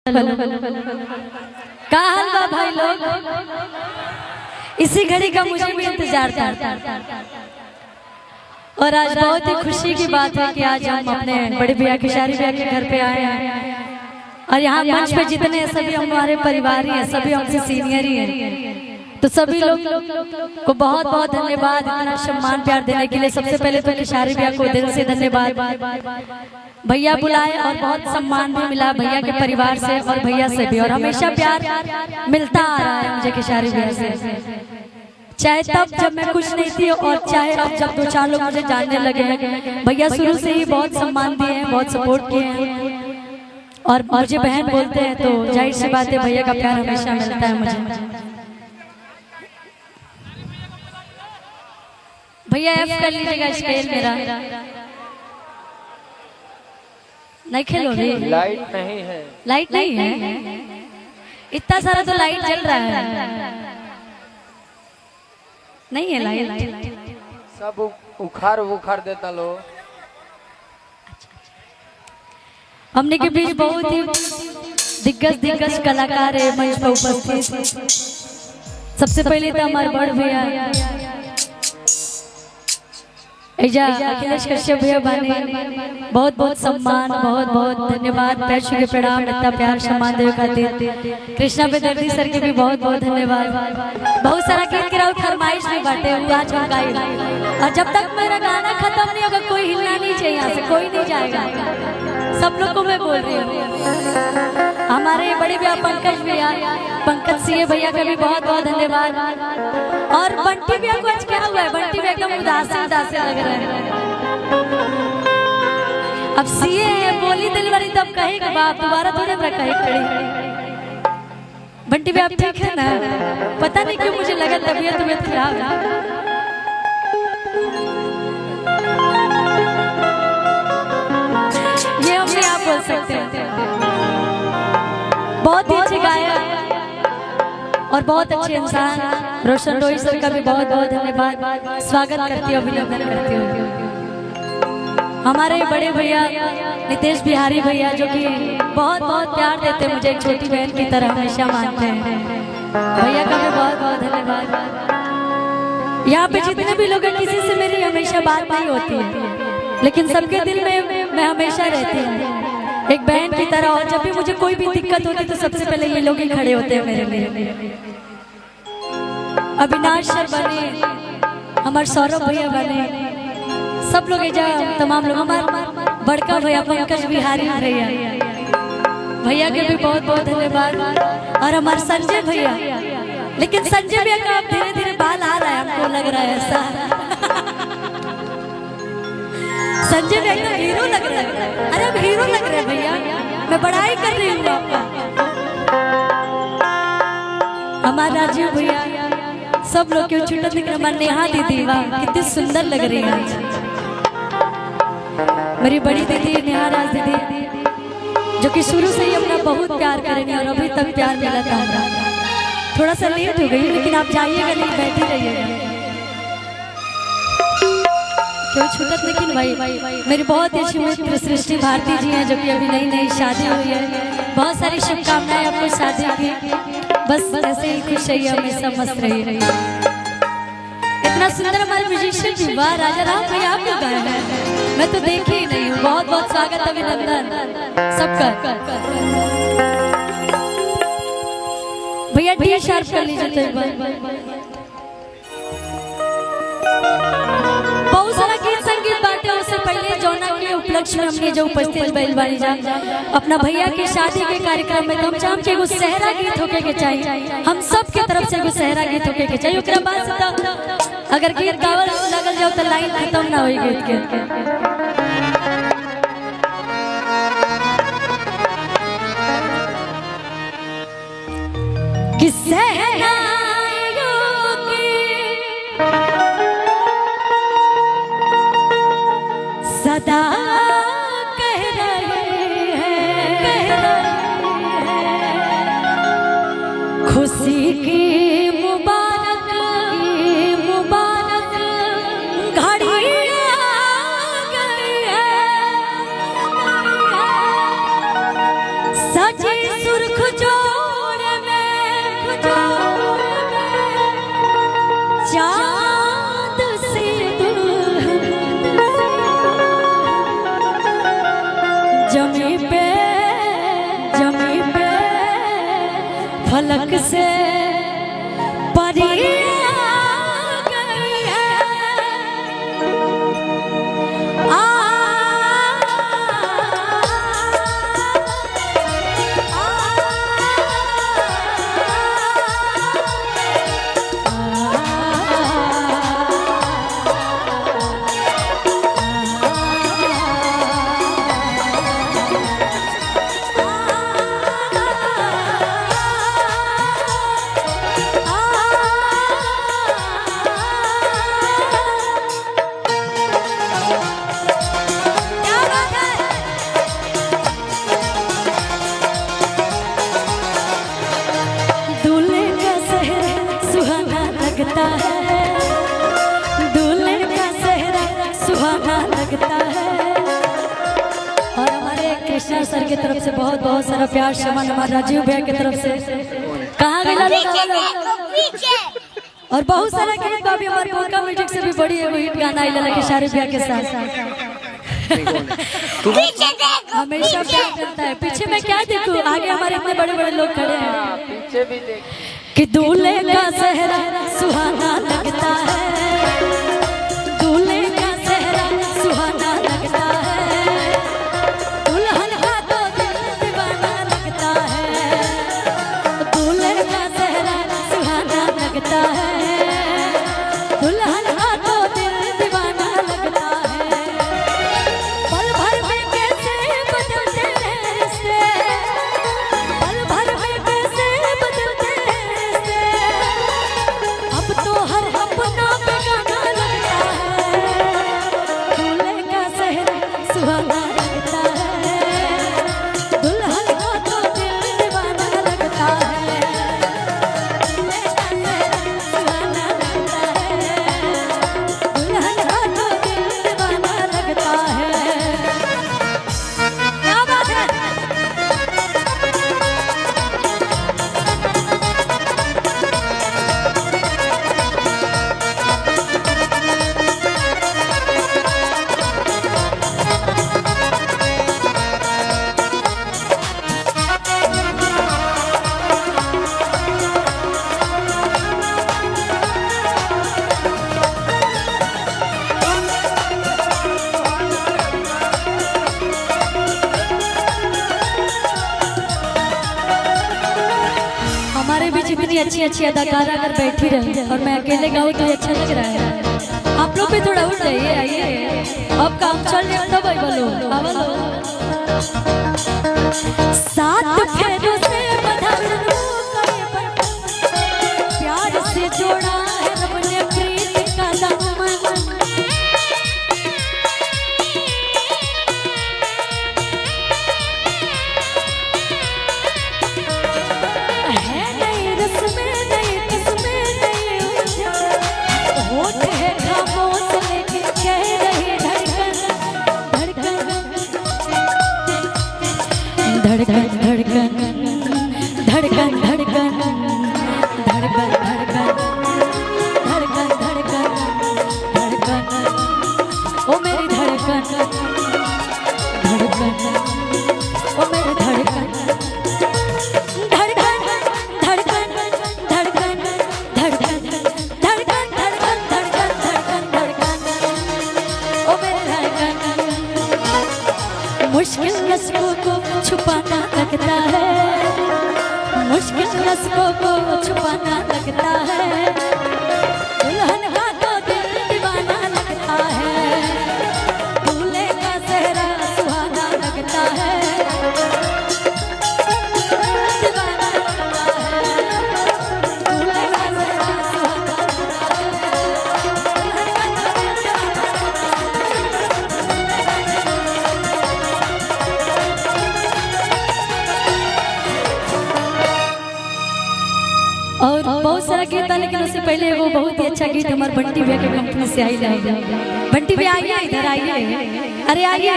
Hello क्या हाल बा भाई लोग। इसी घड़ी का मुझे भी इंतजार था और आज बहुत ही खुशी की बात है कि आज हम अपने बड़े भैया केशारी भैया के घर पे आए हैं और यहाँ मंच पे जितने हैं सभी हमारे परिवार ही हैं, सभी हमसे सीनियर ही हैं। तो सभी लोग को बहुत बहुत धन्यवाद इतना सम्मान प्यार देने के लिए। सबसे पहले तो केशारी भैया को दिल से धन्यवाद। भैया बुलाए और बहुत सम्मान भी मिला भैया के परिवार से और भैया से भी, और हमेशा प्यार मिलता आ रहा है मुझे केशारी भैया से, चाहे तब जब मैं कुछ नहीं थी और चाहे अब जब दो चार लोग मुझे जानने लगे हैं। भैया शुरू से ही बहुत सम्मान दिए हैं, बहुत सपोर्ट किए हैं और मुझे बहन बोलते हैं, तो जाहिर सी बात है भैया का प्यार हमेशा मिलता है मुझे। भैया एफ कर लीजिएगा स्केल मेरा, नहीं खेलोगे? लाइट नहीं है, लाइट नहीं है, इतना सारा तो लाइट जल रहा है, नहीं है लाइट, सब उखाड़ देता लो। हमने के बीच बहुत ही दिग्गज कलाकार है मंच पर उपस्थित। सबसे पहले तो हमारे बड़ भैया अखिलेश कश्यप भैया बने, बहुत बहुत सम्मान, बहुत बहुत धन्यवाद, पैर छू के प्रणाम, इतना प्यार सम्मान देवे खातिर। कृष्णा बेदर्दी सर के भी बहुत बहुत धन्यवाद। बहुत सारा गीत के राउत फरमाइश भी बांटे हुए आज हम गाए, और जब तक मेरा गाना खत्म नहीं होगा कोई हिलना नहीं चाहिए, यहाँ से कोई नहीं जाएगा। सब लोग को मैं बोल रही हूँ। हमारे बड़े भैया पंकज भैया, पंकज सिंह भैया का भी बहुत बहुत धन्यवाद। और बंटी भैया को आज क्या हुआ है, बंटी भैया एकदम उदास लग रहे हैं। अब सीए है बोली दिलवारी तब कहेगा बाप, दोबारा थोड़े मैं कहे खड़ी। बंटी भैया आप ठीक है ना? पता नहीं क्यों मुझे लगा तबीयत खराब है। ये हमने आप बोल सकते हैं। बहुत ही अच्छे गायक और बहुत अच्छे इंसान रोशन रोहित सर का भी बहुत बहुत धन्यवाद। स्वागत करती हूँ, अभिनंदन करती हूँ। हमारे बड़े भैया नितेश बिहारी भैया जो कि बहुत बहुत प्यार देते हैं मुझे, एक छोटी बहन की तरह हमेशा मानते हैं। भैया का भी बहुत बहुत धन्यवाद। यहाँ पे जितने भी लोग हैं किसी से मेरी हमेशा बात नहीं होती है, लेकिन सबके दिल में मैं हमेशा रहती हूँ एक बहन की तरह। और जब भी मुझे कोई भी दिक्कत होती तो सबसे पहले ये लोग ही खड़े होते हैं मेरे लिए। अविनाश सर बने, हमारे सौरभ भैया बने, सब लोग तमाम लोग, हमारे बड़का भैया पंकज बिहारी भैया के भी बहुत बहुत धन्यवाद। और हमारे संजय भैया, लेकिन संजय भैया का अब धीरे धीरे बाल आ रहा है, हमको लग रहा है ऐसा। संजय भैया एकदम हीरो लग रहा है। अरे अब हीरो लग रहे हैं भैया, मैं बड़ाई कर रही हूँ आपका। हमारे राजीव भैया, सब लोग क्यों छुट्टी निकल, हमारे नेहा दीदी वाह कितनी सुंदर लग रही है आज। मेरी बड़ी दीदी नेहा राज दीदी जो कि शुरू से ही अपना बहुत प्यार करेंगे और अभी तक प्यार मिला था हमारा। थोड़ा सा लेट हो गई लेकिन आप जाइएगा नहीं, बैठी रहिएगा क्यों छूटत। लेकिन भाई मेरी बहुत अच्छी मित्र सृष्टि भारती जी हैं जो कि अभी नई नई शादी हुई है। बहुत सारी शुभकामनाएं आपको शादी की, बस ऐसे ही खुश रहिए, हमेशा मस्त रहिए। इतना सुंदर हमारे म्यूजिशियन भी, वाह राजा राम भैया आप लोग गाए हैं, मैं तो देखी ही नहीं हूँ। बहुत बहुत स्वागत, अभिनंदन सबका। भैया टी शार्प कर लीजिए तो एक बार। बहुत सारा गीत संगीत बांटे, उससे पहले जौना के उपलक्ष्य में हमने जो उपस्थित बैल बानी जा अपना भैया की शादी के कार्यक्रम में हम चाहम के एगो सहरा गीत होके के चाहिए, हम सब के तरफ से एगो सहरा गीत होके के चाहिए। ओकरा बाद से अगर गीत गावल लगल जाओ तो लाइन खत्म ना होई गीत के। सदा कह रहे हैं खुशी की मुबारक घड़ी आ गई है, सजी सुर्ख जोड़ में चांद सी दुल्हन जमी पे फलक से परियां गई है। लगता है दुल्हन का सेहरा सुहाना लगता है। और हमारे कृष्णा सर की तरफ से बहुत बहुत सारा प्यार सम्मान हमारे राजीव भैया की तरफ से कहाँ गया और बहुत सारा गीत अभी हमारे पोका म्यूजिक से भी बड़ी है हिट गाना आई लला किशारी भैया के साथ हमेशा प्यार करता है। पीछे मैं क्या देखूं आगे हमारे इतने बड़े बड़े लोग खड़े हैं पीछे भी देख कि दूल्हे का सेहरा सुहाना लगता है दूल्हे का सेहरा सुहाना लगता है दुल्हन का तो दिल दीवाना लगता है दूल्हे का सेहरा सुहाना लगता है दुल्हन का तो दिल दीवाना लगता है। पल भर में कैसे बदलते हैं रिश्ते पल भर में कैसे बदलते हैं रिश्ते अब तो हर अपना बेगाना लगता है दूल्हे का सेहरा सुहाना लगता है दुल्हन का तो दिल दीवाना लगता है दूल्हे का सेहरा सुहाना लगता है दुल्हन का तो दिल दीवाना लगता है। क्या बात है हमारे बीच इतनी अच्छी अच्छी अदाकारा अगर बैठी रहे और मैं अकेले गाऊं तो ये अच्छा लग रहा है। आप लोग भी थोड़ा उठ जाइए आइए अब काम चल रहा तब आई बोलो सात फेरों से बंधा प्यार से जोड़ा है रब ने प्रीत का दामन है नई रस्में नई किस्में नई उलझन होठ है खामोश लेकिन कह रही धड़कन धड़कन धड़कन धड़कन धड़कन धड़कन धड़कन धड़कन धड़कन ओ मेरी धड़कन धड़कन ओ मेरी धड़कन धड़कन धड़कन धड़कन धड़कन धड़कन धड़कन धड़कन धड़कन धड़कन ओ मेरी धड़कन मुश्किल रस्मों को छुपाना लगता है मुश्किल रस्मों को छुपाना लगता है दुल्हन का तो दिल दीवाना लगता है दूल्हे का सेहरा सुहाना लगता है दीवाना लगता है दूल्हे का सेहरा सुहाना लगता है और बहुत सारा गीत था लेकिन उससे पहले वो बहुत ही अच्छा गीत हमारे बंटी भैया के कंपनी से आई बंटी भैया आइए इधर आइए अरे आइए